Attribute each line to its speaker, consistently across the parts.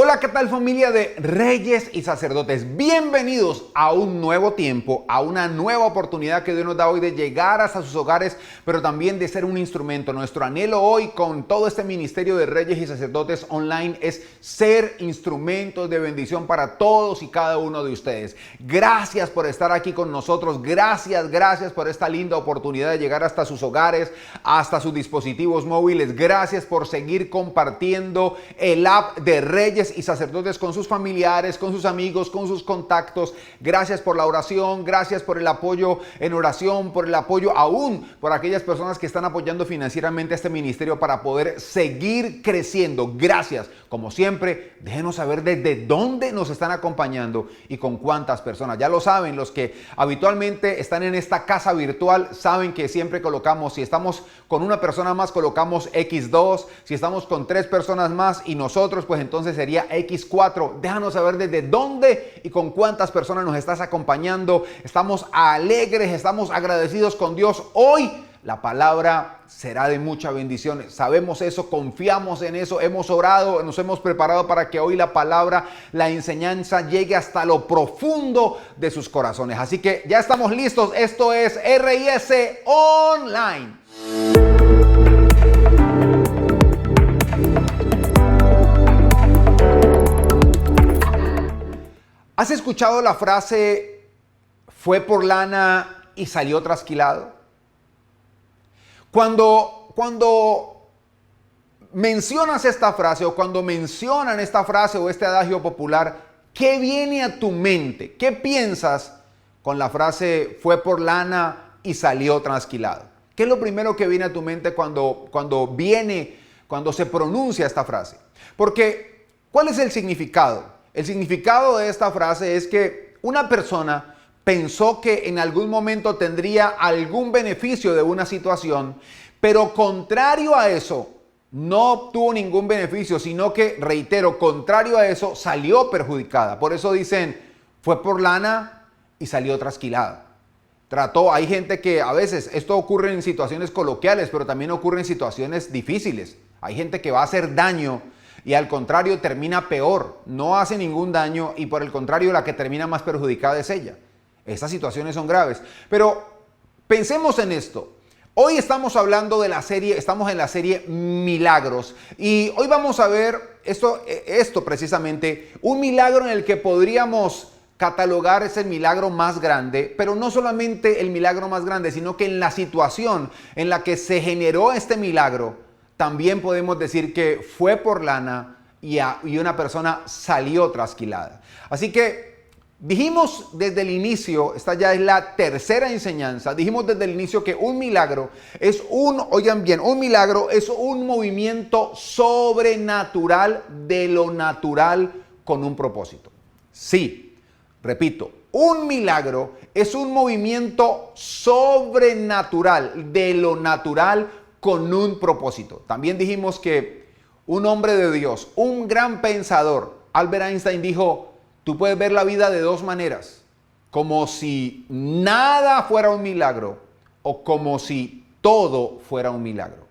Speaker 1: Hola, ¿qué tal familia de Reyes y Sacerdotes? Bienvenidos a un nuevo tiempo, a una nueva oportunidad que Dios nos da hoy de llegar hasta sus hogares, pero también de ser un instrumento. Nuestro anhelo hoy con todo este ministerio de Reyes y Sacerdotes online es ser instrumentos de bendición para todos y cada uno de ustedes. Gracias por estar aquí con nosotros, gracias por esta linda oportunidad de llegar hasta sus hogares, hasta sus dispositivos móviles. Gracias por seguir compartiendo el app de Reyes y Sacerdotes con sus familiares, con sus amigos, con sus contactos. Gracias por la oración, gracias por el apoyo en oración, por el apoyo aún por aquellas personas que están apoyando financieramente a este ministerio para poder seguir creciendo. Gracias. Como siempre, déjenos saber desde dónde nos están acompañando y con cuántas personas. Ya lo saben, los que habitualmente están en esta casa virtual saben que siempre colocamos, si estamos con una persona más, colocamos X2, si estamos con 3 personas más y nosotros, pues entonces sería X4. Déjanos saber desde dónde y con cuántas personas nos estás acompañando. Estamos alegres, estamos agradecidos con Dios. Hoy la palabra será de mucha bendición. Sabemos eso, confiamos en eso, hemos orado, nos hemos preparado para que hoy la palabra, la enseñanza llegue hasta lo profundo de sus corazones. Así que ya estamos listos. Esto es RIS Online. ¿Has escuchado la frase, fue por lana y salió trasquilado? Cuando mencionas esta frase o cuando mencionan esta frase o este adagio popular, ¿qué viene a tu mente? ¿Qué piensas con la frase, fue por lana y salió trasquilado? ¿Qué es lo primero que viene a tu mente cuando se pronuncia esta frase? Porque, ¿cuál es el significado? El significado de esta frase es que una persona pensó que en algún momento tendría algún beneficio de una situación, pero contrario a eso, no obtuvo ningún beneficio, sino que, reitero, contrario a eso, salió perjudicada. Por eso dicen, fue por lana y salió trasquilada. Hay gente que a veces, esto ocurre en situaciones coloquiales, pero también ocurre en situaciones difíciles. Hay gente que va a hacer daño y al contrario termina peor, no hace ningún daño y por el contrario la que termina más perjudicada es ella. Estas situaciones son graves, pero pensemos en esto. Hoy estamos hablando de la serie, estamos en la serie Milagros y hoy vamos a ver esto precisamente, un milagro en el que podríamos catalogar es el milagro más grande, pero no solamente el milagro más grande, sino que en la situación en la que se generó este milagro, también podemos decir que fue por lana y una persona salió trasquilada. Así que dijimos desde el inicio, esta ya es la tercera enseñanza, dijimos desde el inicio que un milagro es un milagro es un movimiento sobrenatural de lo natural con un propósito. Sí, repito, un milagro es un movimiento sobrenatural de lo natural con un propósito. También dijimos que un hombre de Dios, un gran pensador, Albert Einstein dijo, tú puedes ver la vida de dos maneras, como si nada fuera un milagro o como si todo fuera un milagro.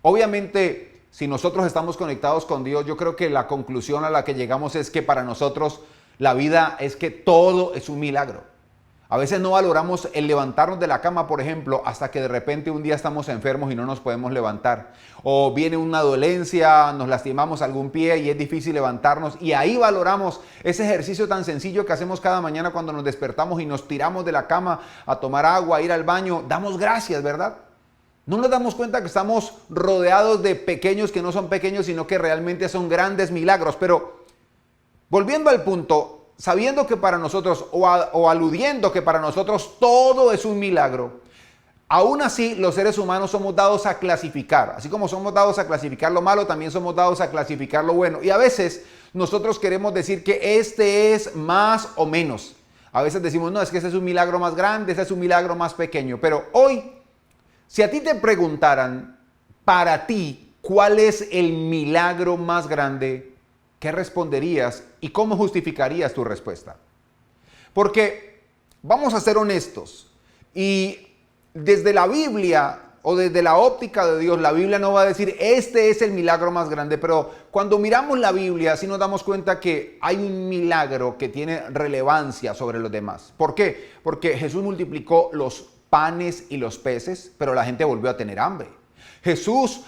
Speaker 1: Obviamente, si nosotros estamos conectados con Dios, yo creo que la conclusión a la que llegamos es que para nosotros la vida es que todo es un milagro. A veces no valoramos el levantarnos de la cama, por ejemplo, hasta que de repente un día estamos enfermos y no nos podemos levantar. O viene una dolencia, nos lastimamos algún pie y es difícil levantarnos. Y ahí valoramos ese ejercicio tan sencillo que hacemos cada mañana cuando nos despertamos y nos tiramos de la cama a tomar agua, a ir al baño. Damos gracias, ¿verdad? No nos damos cuenta que estamos rodeados de pequeños que no son pequeños, sino que realmente son grandes milagros. Pero volviendo al punto, sabiendo que para nosotros o aludiendo que para nosotros todo es un milagro, aún así los seres humanos somos dados a clasificar. Así como somos dados a clasificar lo malo, también somos dados a clasificar lo bueno. Y a veces nosotros queremos decir que este es más o menos. A veces decimos, no, es que ese es un milagro más grande, ese es un milagro más pequeño. Pero hoy, si a ti te preguntaran, para ti, ¿cuál es el milagro más grande? ¿Qué responderías y cómo justificarías tu respuesta? Porque vamos a ser honestos y desde la Biblia o desde la óptica de Dios, la Biblia no va a decir, este es el milagro más grande, pero cuando miramos la Biblia, sí nos damos cuenta que hay un milagro que tiene relevancia sobre los demás. ¿Por qué? Porque Jesús multiplicó los panes y los peces, pero la gente volvió a tener hambre. Jesús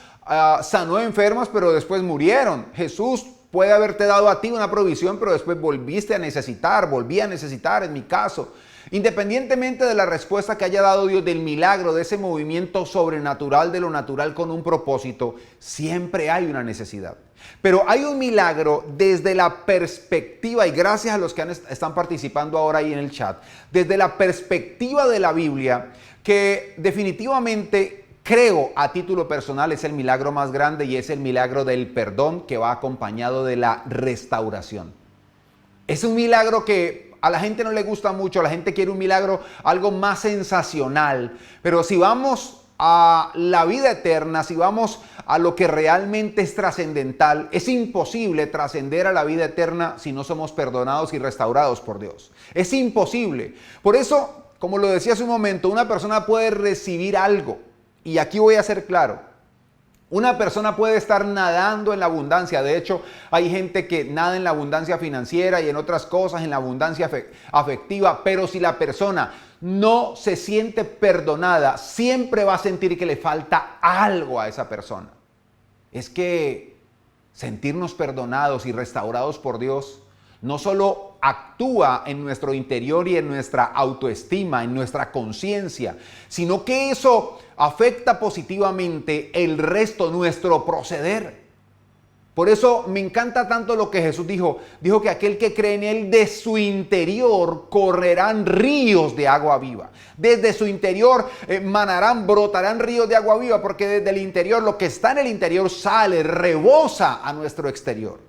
Speaker 1: sanó enfermos, pero después murieron. Jesús puede haberte dado a ti una provisión, pero después volví a necesitar, en mi caso. Independientemente de la respuesta que haya dado Dios del milagro, de ese movimiento sobrenatural de lo natural con un propósito, siempre hay una necesidad. Pero hay un milagro desde la perspectiva, y gracias a los que están participando ahora ahí en el chat, desde la perspectiva de la Biblia, que definitivamente creo a título personal es el milagro más grande, y es el milagro del perdón que va acompañado de la restauración. Es un milagro que a la gente no le gusta mucho, la gente quiere un milagro, algo más sensacional, pero si vamos a la vida eterna, si vamos a lo que realmente es trascendental, es imposible trascender a la vida eterna si no somos perdonados y restaurados por Dios. Es imposible. Por eso, como lo decía hace un momento, una persona puede recibir algo. Y aquí voy a ser claro, una persona puede estar nadando en la abundancia. De hecho, hay gente que nada en la abundancia financiera y en otras cosas, en la abundancia afectiva, pero si la persona no se siente perdonada, siempre va a sentir que le falta algo a esa persona. Es que sentirnos perdonados y restaurados por Dios no solo actúa en nuestro interior y en nuestra autoestima, en nuestra conciencia, sino que eso afecta positivamente el resto, nuestro proceder. Por eso me encanta tanto lo que Jesús dijo. Dijo que aquel que cree en Él, de su interior correrán ríos de agua viva. Desde su interior brotarán ríos de agua viva, porque desde el interior, lo que está en el interior sale, rebosa a nuestro exterior.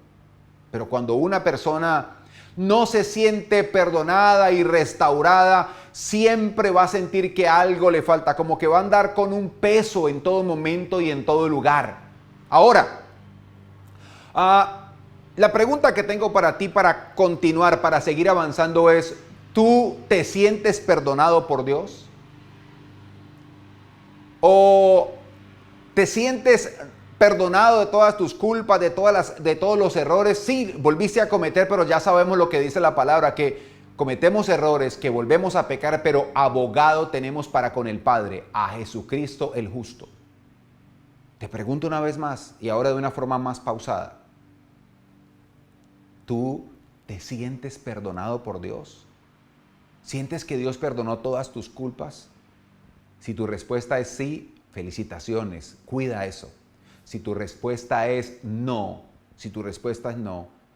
Speaker 1: Pero cuando una persona no se siente perdonada y restaurada, siempre va a sentir que algo le falta, como que va a andar con un peso en todo momento y en todo lugar. Ahora, la pregunta que tengo para ti para continuar, para seguir avanzando es, ¿tú te sientes perdonado por Dios? ¿O te sientes perdonado de todas tus culpas, de todos los errores? Sí, volviste a cometer, pero ya sabemos lo que dice la palabra, que cometemos errores, que volvemos a pecar, pero abogado tenemos para con el Padre, a Jesucristo el justo. Te pregunto una vez más, y ahora de una forma más pausada, ¿tú te sientes perdonado por Dios? ¿Sientes que Dios perdonó todas tus culpas? Si tu respuesta es sí, felicitaciones, cuida eso. Si tu respuesta es no,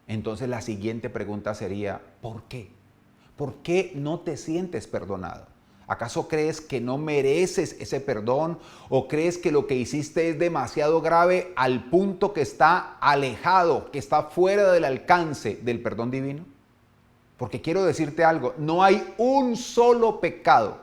Speaker 1: entonces la siguiente pregunta sería, ¿por qué? ¿Por qué no te sientes perdonado? ¿Acaso crees que no mereces ese perdón? ¿O crees que lo que hiciste es demasiado grave al punto que está alejado, que está fuera del alcance del perdón divino? Porque quiero decirte algo, no hay un solo pecado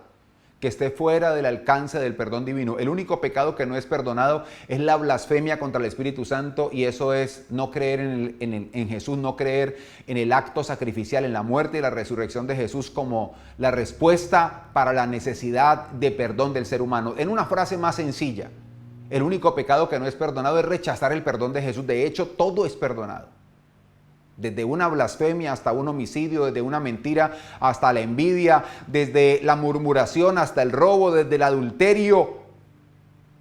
Speaker 1: que esté fuera del alcance del perdón divino. El único pecado que no es perdonado es la blasfemia contra el Espíritu Santo, y eso es no creer en Jesús, no creer en el acto sacrificial, en la muerte y la resurrección de Jesús como la respuesta para la necesidad de perdón del ser humano. En una frase más sencilla, el único pecado que no es perdonado es rechazar el perdón de Jesús. De hecho, todo es perdonado. Desde una blasfemia hasta un homicidio, desde una mentira hasta la envidia, desde la murmuración hasta el robo, desde el adulterio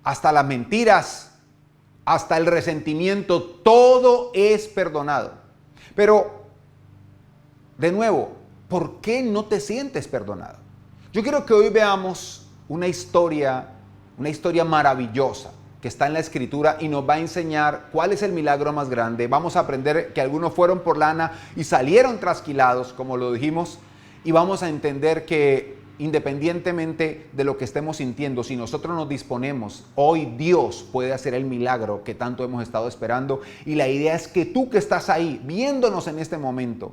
Speaker 1: hasta las mentiras, hasta el resentimiento, todo es perdonado. Pero, de nuevo, ¿por qué no te sientes perdonado? Yo quiero que hoy veamos una historia maravillosa que está en la Escritura y nos va a enseñar cuál es el milagro más grande. Vamos a aprender que algunos fueron por lana y salieron trasquilados, como lo dijimos, y vamos a entender que independientemente de lo que estemos sintiendo, si nosotros nos disponemos, hoy Dios puede hacer el milagro que tanto hemos estado esperando. Y la idea es que tú que estás ahí, viéndonos en este momento,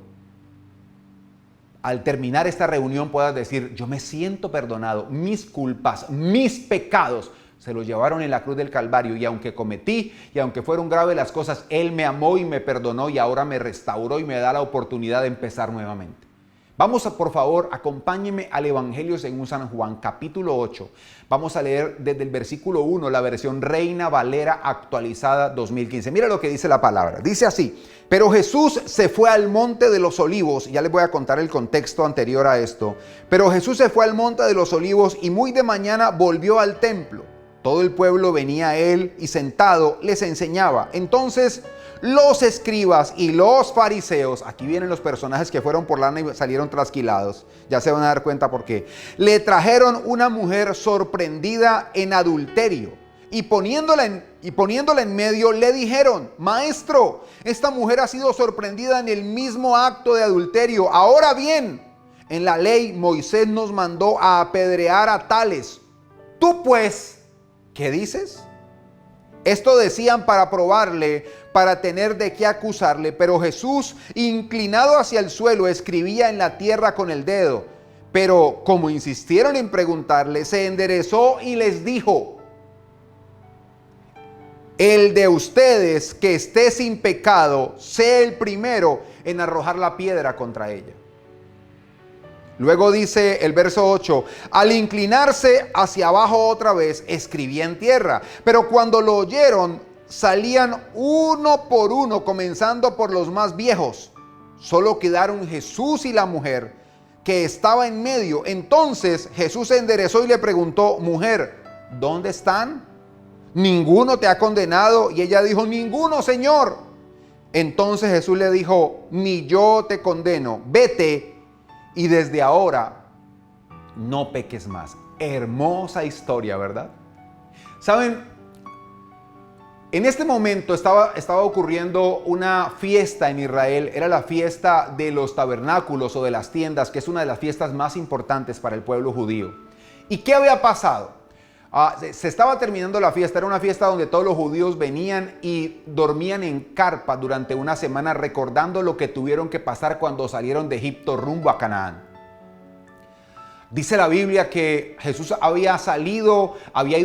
Speaker 1: al terminar esta reunión puedas decir, yo me siento perdonado, mis culpas, mis pecados se los llevaron en la cruz del Calvario, y aunque cometí y aunque fueron graves las cosas, Él me amó y me perdonó, y ahora me restauró y me da la oportunidad de empezar nuevamente. Vamos a, por favor, acompáñenme al Evangelio según San Juan, capítulo 8. Vamos a leer desde el versículo 1, la versión Reina Valera actualizada 2015. Mira lo que dice la palabra. Dice así: pero Jesús se fue al monte de los olivos. Ya les voy a contar el contexto anterior a esto. Pero Jesús se fue al monte de los olivos y muy de mañana volvió al templo. Todo el pueblo venía a él y sentado les enseñaba. Entonces los escribas y los fariseos, aquí vienen los personajes que fueron por lana y salieron trasquilados, ya se van a dar cuenta por qué, le trajeron una mujer sorprendida en adulterio y poniéndola en medio le dijeron: maestro, esta mujer ha sido sorprendida en el mismo acto de adulterio. Ahora bien, en la ley Moisés nos mandó a apedrear a tales. Tú pues, ¿qué dices? Esto decían para probarle, para tener de qué acusarle, pero Jesús, inclinado hacia el suelo, escribía en la tierra con el dedo. Pero como insistieron en preguntarle, se enderezó y les dijo: el de ustedes que esté sin pecado, sea el primero en arrojar la piedra contra ella. Luego dice el verso 8, al inclinarse hacia abajo otra vez, escribía en tierra. Pero cuando lo oyeron, salían uno por uno, comenzando por los más viejos. Solo quedaron Jesús y la mujer, que estaba en medio. Entonces Jesús se enderezó y le preguntó: mujer, ¿dónde están? ¿Ninguno te ha condenado? Y ella dijo: ninguno, Señor. Entonces Jesús le dijo: ni yo te condeno, vete, y desde ahora no peques más. Hermosa historia, ¿verdad? Saben, en este momento estaba ocurriendo una fiesta en Israel. Era la fiesta de los tabernáculos o de las tiendas, que es una de las fiestas más importantes para el pueblo judío. ¿Y qué había pasado? Se estaba terminando la fiesta. Era una fiesta donde todos los judíos venían y dormían en carpa durante una semana, recordando lo que tuvieron que pasar cuando salieron de Egipto rumbo a Canaán. Dice la Biblia que Jesús había ido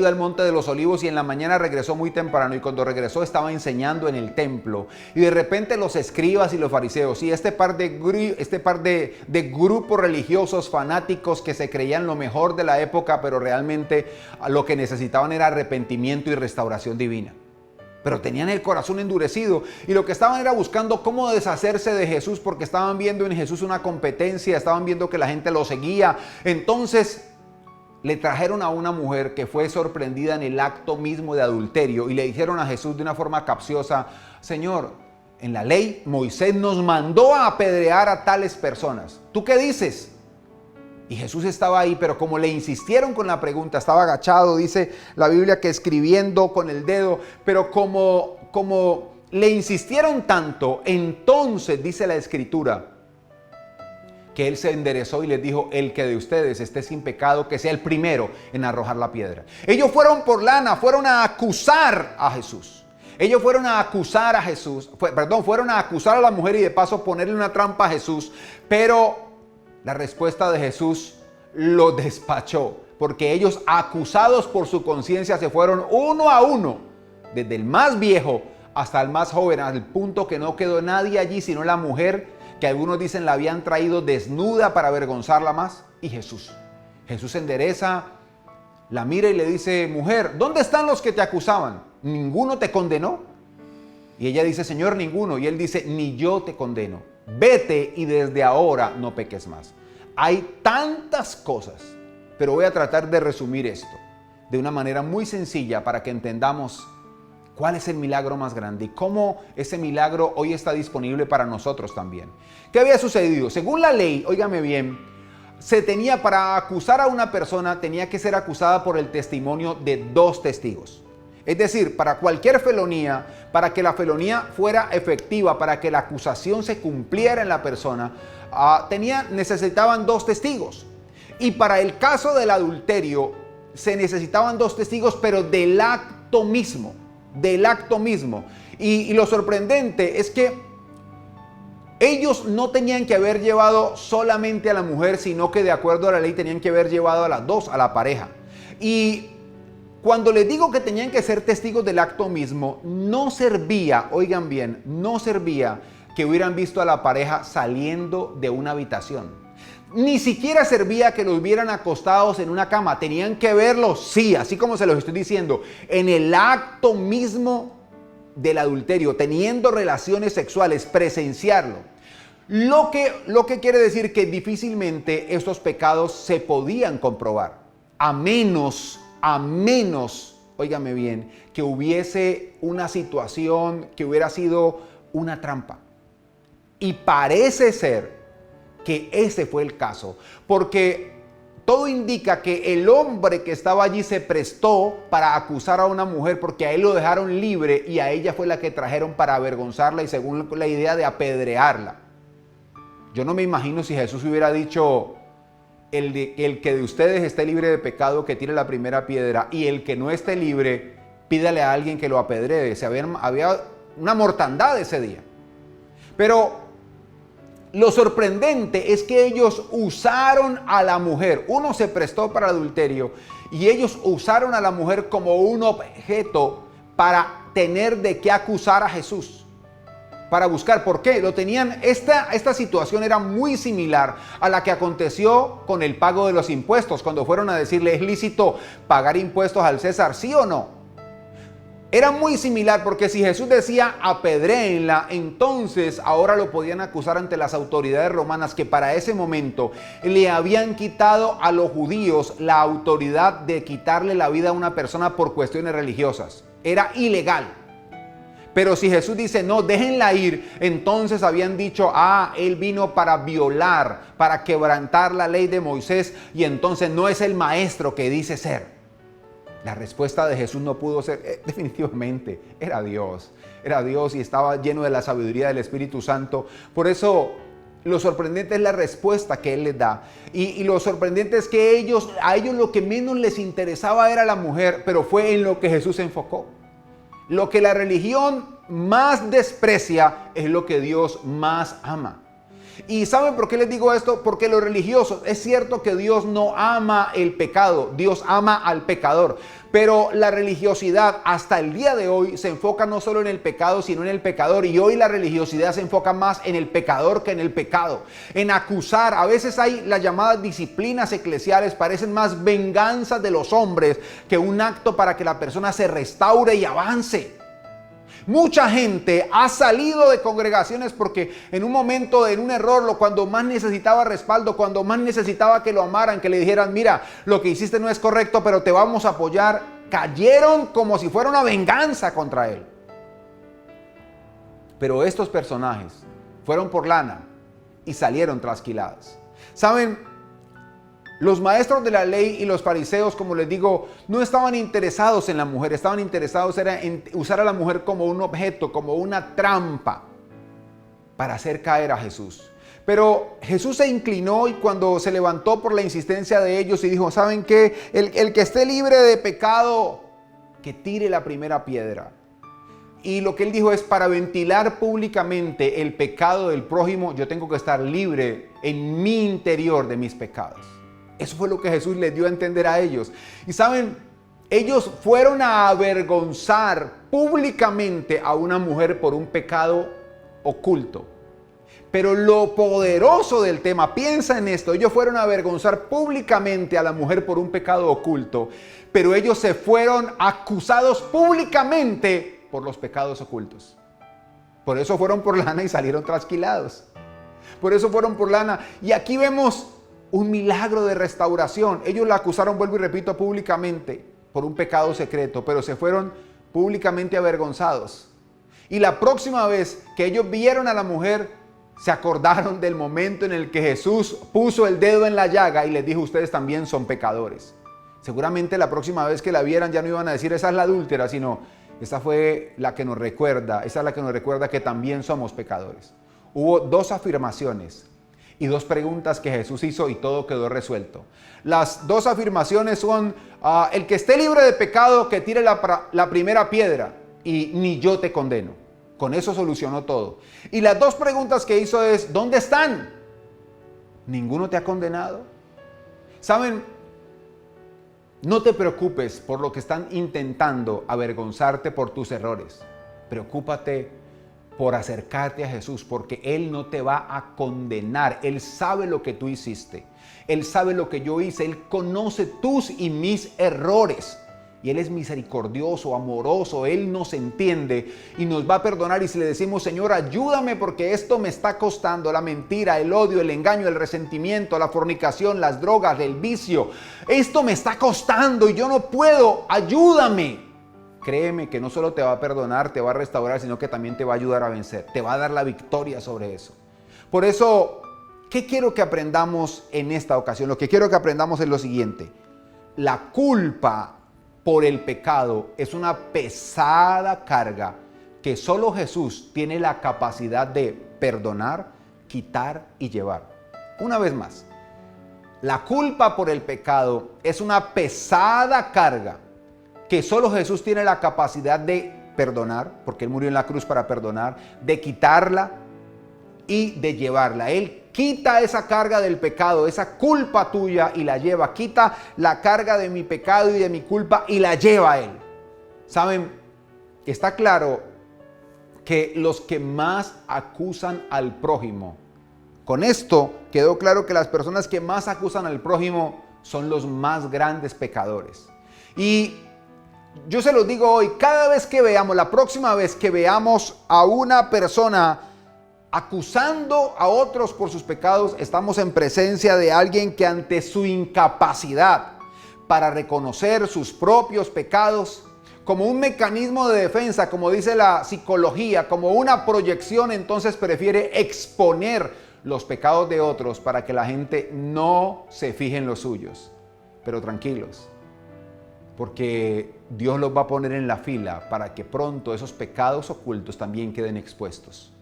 Speaker 1: al monte de los olivos y en la mañana regresó muy temprano, y cuando regresó estaba enseñando en el templo, y de repente los escribas y los fariseos y este par de grupos religiosos fanáticos que se creían lo mejor de la época, pero realmente lo que necesitaban era arrepentimiento y restauración divina. Pero tenían el corazón endurecido y lo que estaban era buscando cómo deshacerse de Jesús, porque estaban viendo en Jesús una competencia, estaban viendo que la gente lo seguía. Entonces le trajeron a una mujer que fue sorprendida en el acto mismo de adulterio y le dijeron a Jesús de una forma capciosa: Señor, en la ley Moisés nos mandó a apedrear a tales personas. ¿Tú qué dices? Y Jesús estaba ahí, pero como le insistieron con la pregunta, estaba agachado, dice la Biblia que escribiendo con el dedo, pero como le insistieron tanto, entonces dice la Escritura que él se enderezó y les dijo: el que de ustedes esté sin pecado, que sea el primero en arrojar la piedra. Ellos fueron por lana, fueron a acusar a Jesús. Ellos fueron a acusar a Jesús, fueron a acusar a la mujer y de paso ponerle una trampa a Jesús, pero la respuesta de Jesús lo despachó, porque ellos, acusados por su conciencia, se fueron uno a uno, desde el más viejo hasta el más joven, al punto que no quedó nadie allí sino la mujer, que algunos dicen la habían traído desnuda para avergonzarla más, y Jesús. Jesús se endereza, la mira y le dice: mujer, ¿dónde están los que te acusaban? ¿Ninguno te condenó? Y ella dice: Señor, ninguno. Y él dice: ni yo te condeno. Vete y desde ahora no peques más. Hay tantas cosas, pero voy a tratar de resumir esto de una manera muy sencilla para que entendamos cuál es el milagro más grande y cómo ese milagro hoy está disponible para nosotros también. ¿Qué había sucedido? Según la ley, óigame bien, para acusar a una persona tenía que ser acusada por el testimonio de 2 testigos. Es decir, para cualquier felonía, para que la felonía fuera efectiva, para que la acusación se cumpliera en la persona, necesitaban 2 testigos. Y para el caso del adulterio, se necesitaban 2 testigos, pero del acto mismo. Y lo sorprendente es que ellos no tenían que haber llevado solamente a la mujer, sino que de acuerdo a la ley tenían que haber llevado a las 2, a la pareja. Y cuando les digo que tenían que ser testigos del acto mismo, no servía, oigan bien, no servía que hubieran visto a la pareja saliendo de una habitación. Ni siquiera servía que los vieran acostados en una cama. Tenían que verlos, sí, así como se los estoy diciendo, en el acto mismo del adulterio, teniendo relaciones sexuales, presenciarlo. Lo que quiere decir que difícilmente estos pecados se podían comprobar, a menos, óigame bien, que hubiese una situación que hubiera sido una trampa. Y parece ser que ese fue el caso, porque todo indica que el hombre que estaba allí se prestó para acusar a una mujer, porque a él lo dejaron libre y a ella fue la que trajeron para avergonzarla y según la idea de apedrearla. Yo no me imagino si Jesús hubiera dicho, el que de ustedes esté libre de pecado, que tire la primera piedra, y el que no esté libre, pídale a alguien que lo apedree. Había una mortandad ese día. Pero lo sorprendente es que ellos usaron a la mujer. Uno se prestó para el adulterio y ellos usaron a la mujer como un objeto para tener de qué acusar a Jesús. Para buscar por qué. Lo tenían, esta situación era muy similar a la que aconteció con el pago de los impuestos. Cuando fueron a decirle, ¿es lícito pagar impuestos al César? ¿Sí o no? Era muy similar porque si Jesús decía apedréenla, entonces ahora lo podían acusar ante las autoridades romanas que para ese momento le habían quitado a los judíos la autoridad de quitarle la vida a una persona por cuestiones religiosas. Era ilegal. Pero si Jesús dice no, déjenla ir, entonces habían dicho, él vino para violar, para quebrantar la ley de Moisés y entonces no es el maestro que dice ser. La respuesta de Jesús no pudo ser, definitivamente, era Dios y estaba lleno de la sabiduría del Espíritu Santo. Por eso lo sorprendente es la respuesta que Él les da. Y lo sorprendente es que a ellos lo que menos les interesaba era la mujer, pero fue en lo que Jesús se enfocó. Lo que la religión más desprecia es lo que Dios más ama. ¿Y saben por qué les digo esto? Porque los religiosos, es cierto que Dios no ama el pecado, Dios ama al pecador, pero la religiosidad hasta el día de hoy se enfoca no solo en el pecado, sino en el pecador, y hoy la religiosidad se enfoca más en el pecador que en el pecado, en acusar. A veces hay las llamadas disciplinas eclesiales, parecen más venganzas de los hombres que un acto para que la persona se restaure y avance. Mucha gente ha salido de congregaciones porque en un momento, en un error, cuando más necesitaba respaldo, cuando más necesitaba que lo amaran, que le dijeran, mira, lo que hiciste no es correcto, pero te vamos a apoyar, cayeron como si fuera una venganza contra él. Pero estos personajes fueron por lana y salieron trasquilados. ¿Saben? Los maestros de la ley y los fariseos, como les digo, no estaban interesados en la mujer, estaban interesados en usar a la mujer como un objeto, como una trampa para hacer caer a Jesús. Pero Jesús se inclinó y cuando se levantó por la insistencia de ellos y dijo, ¿saben qué? El que esté libre de pecado, que tire la primera piedra. Y lo que él dijo es, para ventilar públicamente el pecado del prójimo, yo tengo que estar libre en mi interior de mis pecados. Eso fue lo que Jesús les dio a entender a ellos. Y saben, ellos fueron a avergonzar públicamente a una mujer por un pecado oculto. Pero lo poderoso del tema, piensa en esto, ellos fueron a avergonzar públicamente a la mujer por un pecado oculto, pero ellos se fueron acusados públicamente por los pecados ocultos. Por eso fueron por lana y salieron trasquilados. Por eso fueron por lana. Y aquí vemos un milagro de restauración. Ellos la acusaron, vuelvo y repito, públicamente por un pecado secreto, pero se fueron públicamente avergonzados. Y la próxima vez que ellos vieron a la mujer, se acordaron del momento en el que Jesús puso el dedo en la llaga y les dijo, ustedes también son pecadores. Seguramente la próxima vez que la vieran ya no iban a decir, esa es la adúltera, sino, esa fue la que nos recuerda, esa es la que nos recuerda que también somos pecadores. Hubo dos afirmaciones y dos preguntas que Jesús hizo y todo quedó resuelto. Las dos afirmaciones son, el que esté libre de pecado, que tire la primera piedra y ni yo te condeno. Con eso solucionó todo. Y las dos preguntas que hizo es, ¿dónde están? ¿Ninguno te ha condenado? ¿Saben? No te preocupes por lo que están intentando avergonzarte por tus errores. Preocúpate por acercarte a Jesús, porque Él no te va a condenar. Él sabe lo que tú hiciste. Él sabe lo que yo hice. Él conoce tus y mis errores. Y Él es misericordioso, amoroso. Él nos entiende y nos va a perdonar. Y si le decimos, Señor, ayúdame porque esto me está costando, la mentira, el odio, el engaño, el resentimiento, la fornicación, las drogas, el vicio. Esto me está costando y yo no puedo. Ayúdame. Créeme que no solo te va a perdonar, te va a restaurar, sino que también te va a ayudar a vencer. Te va a dar la victoria sobre eso. Por eso, ¿qué quiero que aprendamos en esta ocasión? Lo que quiero que aprendamos es lo siguiente. La culpa por el pecado es una pesada carga que solo Jesús tiene la capacidad de perdonar, quitar y llevar. Una vez más, la culpa por el pecado es una pesada carga que solo Jesús tiene la capacidad de perdonar, porque Él murió en la cruz para perdonar, de quitarla y de llevarla. Él quita esa carga del pecado, esa culpa tuya y la lleva. Quita la carga de mi pecado y de mi culpa y la lleva a Él. ¿Saben? Está claro que los que más acusan al prójimo, con esto quedó claro que las personas que más acusan al prójimo son los más grandes pecadores. Y yo se los digo hoy, cada vez que veamos, la próxima vez que veamos a una persona acusando a otros por sus pecados, estamos en presencia de alguien que ante su incapacidad para reconocer sus propios pecados, como un mecanismo de defensa, como dice la psicología, como una proyección, entonces prefiere exponer los pecados de otros para que la gente no se fije en los suyos. Pero tranquilos, porque Dios los va a poner en la fila para que pronto esos pecados ocultos también queden expuestos.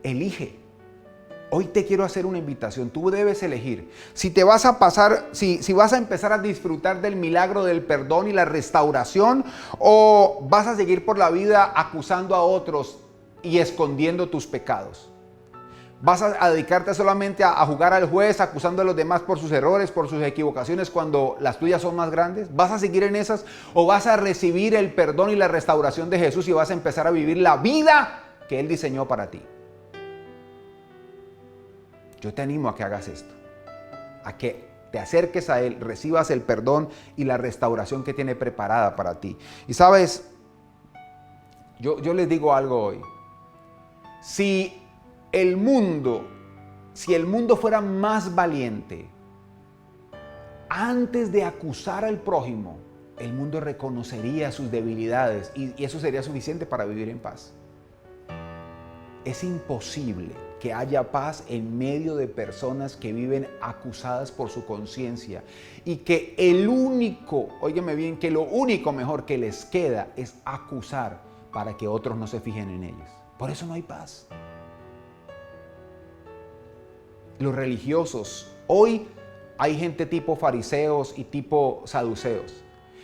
Speaker 1: Elige. Hoy te quiero hacer una invitación. Tú debes elegir. Si te vas a pasar, si vas a empezar a disfrutar del milagro del perdón y la restauración, o vas a seguir por la vida acusando a otros y escondiendo tus pecados. ¿Vas a dedicarte solamente a jugar al juez, acusando a los demás por sus errores, por sus equivocaciones, cuando las tuyas son más grandes? ¿Vas a seguir en esas o vas a recibir el perdón y la restauración de Jesús y vas a empezar a vivir la vida que Él diseñó para ti? Yo te animo a que hagas esto, a que te acerques a Él, recibas el perdón y la restauración que tiene preparada para ti. Y sabes, yo les digo algo hoy. Si el mundo fuera más valiente, antes de acusar al prójimo, el mundo reconocería sus debilidades y eso sería suficiente para vivir en paz. Es imposible que haya paz en medio de personas que viven acusadas por su conciencia y que óigame bien, que lo único mejor que les queda es acusar para que otros no se fijen en ellos. Por eso no hay paz. Los religiosos, hoy hay gente tipo fariseos y tipo saduceos,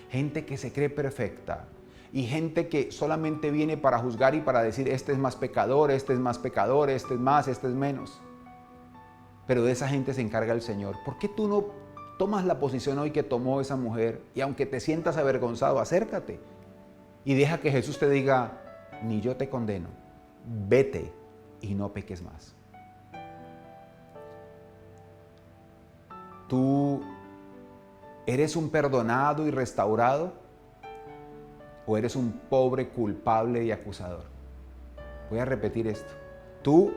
Speaker 1: gente que se cree perfecta y gente que solamente viene para juzgar y para decir este es más pecador, este es más pecador, este es más, este es menos. Pero de esa gente se encarga el Señor. ¿Por qué tú no tomas la posición hoy que tomó esa mujer y aunque te sientas avergonzado, acércate y deja que Jesús te diga, ni yo te condeno, vete y no peques más? ¿Tú eres un perdonado y restaurado? ¿O eres un pobre, culpable y acusador? Voy a repetir esto. ¿Tú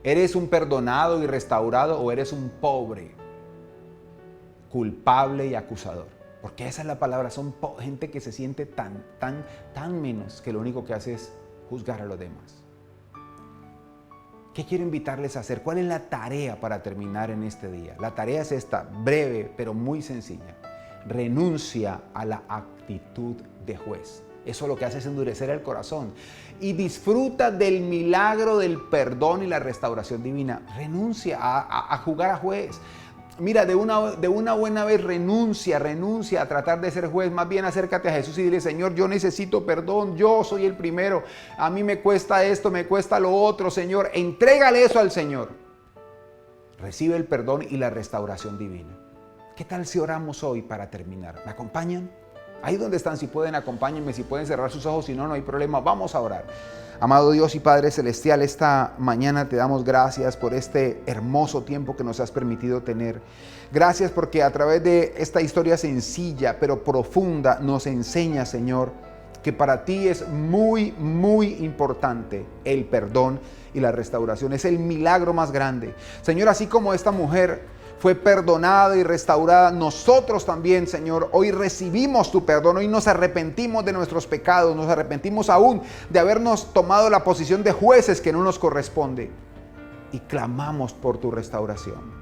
Speaker 1: eres un perdonado y restaurado o eres un pobre, culpable y acusador? Porque esa es la palabra. Son gente que se siente tan menos que lo único que hace es juzgar a los demás. ¿Qué quiero invitarles a hacer? ¿Cuál es la tarea para terminar en este día? La tarea es esta, breve pero muy sencilla. Renuncia a la actitud de juez. Eso lo que hace es endurecer el corazón. Y disfruta del milagro del perdón y la restauración divina. Renuncia a jugar a juez. Mira, de una buena vez renuncia a tratar de ser juez. Más bien acércate a Jesús y dile, Señor, yo necesito perdón, yo soy el primero. A mí me cuesta esto, me cuesta lo otro, Señor. Entrégale eso al Señor. Recibe el perdón y la restauración divina. ¿Qué tal si oramos hoy para terminar? ¿Me acompañan? Ahí donde están, si pueden, acompáñenme, si pueden cerrar sus ojos, si no, no hay problema, vamos a orar. Amado Dios y Padre Celestial, esta mañana te damos gracias por este hermoso tiempo que nos has permitido tener. Gracias porque a través de esta historia sencilla pero profunda nos enseña, Señor, que para ti es muy, muy importante el perdón y la restauración. Es el milagro más grande. Señor, así como esta mujer fue perdonada y restaurada, nosotros también, Señor, hoy recibimos tu perdón, hoy nos arrepentimos de nuestros pecados, nos arrepentimos aún de habernos tomado la posición de jueces que no nos corresponde y clamamos por tu restauración.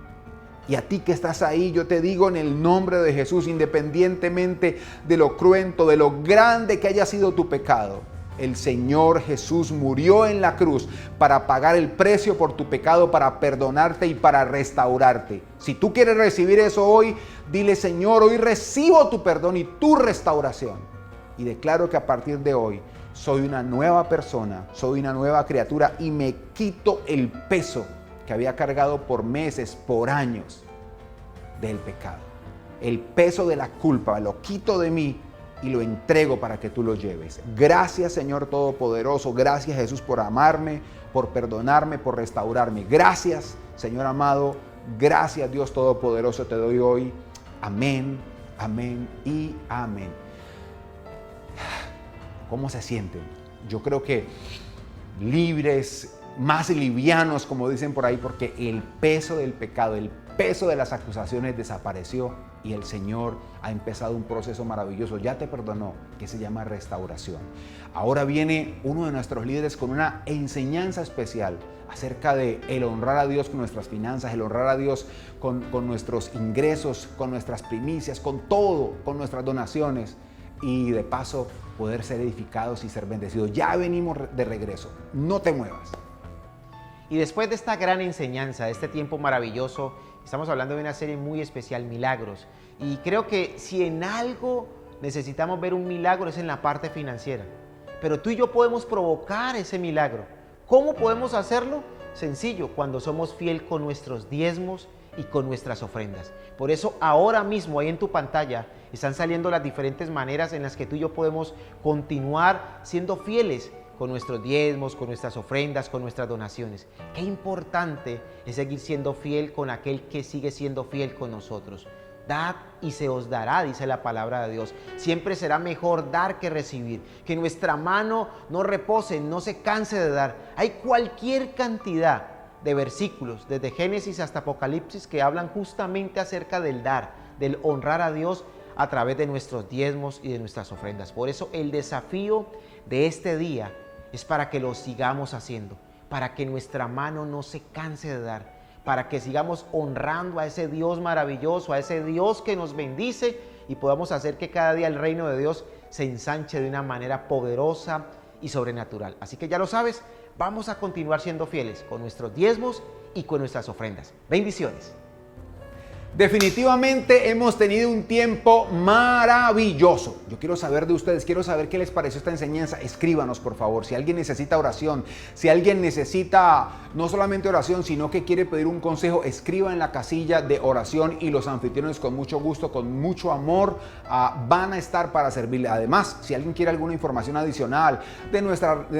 Speaker 1: Y a ti que estás ahí, yo te digo en el nombre de Jesús, independientemente de lo cruento, de lo grande que haya sido tu pecado, el Señor Jesús murió en la cruz para pagar el precio por tu pecado, para perdonarte y para restaurarte. Si tú quieres recibir eso hoy, dile: Señor, hoy recibo tu perdón y tu restauración. Y declaro que a partir de hoy soy una nueva persona, soy una nueva criatura y me quito el peso que había cargado por meses, por años del pecado. El peso de la culpa lo quito de mí y lo entrego para que tú lo lleves. Gracias, Señor Todopoderoso. Gracias, Jesús, por amarme, por perdonarme, por restaurarme. Gracias, Señor amado. Gracias, Dios Todopoderoso, te doy hoy. Amén, amén y amén. ¿Cómo se sienten? Yo creo que libres, más livianos, como dicen por ahí, porque el peso del pecado, el peso de las acusaciones desapareció y el Señor ha empezado un proceso maravilloso. Ya te perdonó, que se llama restauración. Ahora viene uno de nuestros líderes con una enseñanza especial acerca de el honrar a Dios con nuestras finanzas, el honrar a Dios con nuestros ingresos, con nuestras primicias, con todo, con nuestras donaciones y de paso poder ser edificados y ser bendecidos. Ya venimos de regreso, no te muevas.
Speaker 2: Y después de esta gran enseñanza, de este tiempo maravilloso, estamos hablando de una serie muy especial, Milagros. Y creo que si en algo necesitamos ver un milagro es en la parte financiera. Pero tú y yo podemos provocar ese milagro. ¿Cómo podemos hacerlo? Sencillo, cuando somos fiel con nuestros diezmos y con nuestras ofrendas. Por eso ahora mismo ahí en tu pantalla están saliendo las diferentes maneras en las que tú y yo podemos continuar siendo fieles con nuestros diezmos, con nuestras ofrendas, con nuestras donaciones. Qué importante es seguir siendo fiel con aquel que sigue siendo fiel con nosotros. Dad y se os dará, dice la palabra de Dios. Siempre será mejor dar que recibir. Que nuestra mano no repose, no se canse de dar. Hay cualquier cantidad de versículos, desde Génesis hasta Apocalipsis, que hablan justamente acerca del dar, del honrar a Dios a través de nuestros diezmos y de nuestras ofrendas. Por eso el desafío de este día es para que lo sigamos haciendo, para que nuestra mano no se canse de dar, para que sigamos honrando a ese Dios maravilloso, a ese Dios que nos bendice y podamos hacer que cada día el reino de Dios se ensanche de una manera poderosa y sobrenatural. Así que ya lo sabes, vamos a continuar siendo fieles con nuestros diezmos y con nuestras ofrendas. Bendiciones.
Speaker 1: Definitivamente hemos tenido un tiempo maravilloso. Yo quiero saber de ustedes, quiero saber qué les pareció esta enseñanza. Escríbanos, por favor. Si alguien necesita oración, si alguien necesita no solamente oración, sino que quiere pedir un consejo, escriba en la casilla de oración y los anfitriones con mucho gusto, con mucho amor, van a estar para servirle. Además, si alguien quiere alguna información adicional de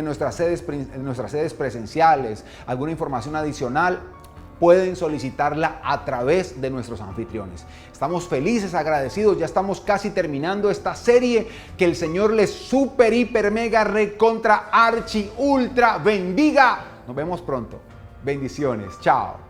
Speaker 1: nuestras sedes presenciales, alguna información adicional, pueden solicitarla a través de nuestros anfitriones. Estamos felices, agradecidos, ya estamos casi terminando esta serie. Que el Señor les super, hiper, mega, recontra, archi, ultra bendiga. Nos vemos pronto. Bendiciones. Chao.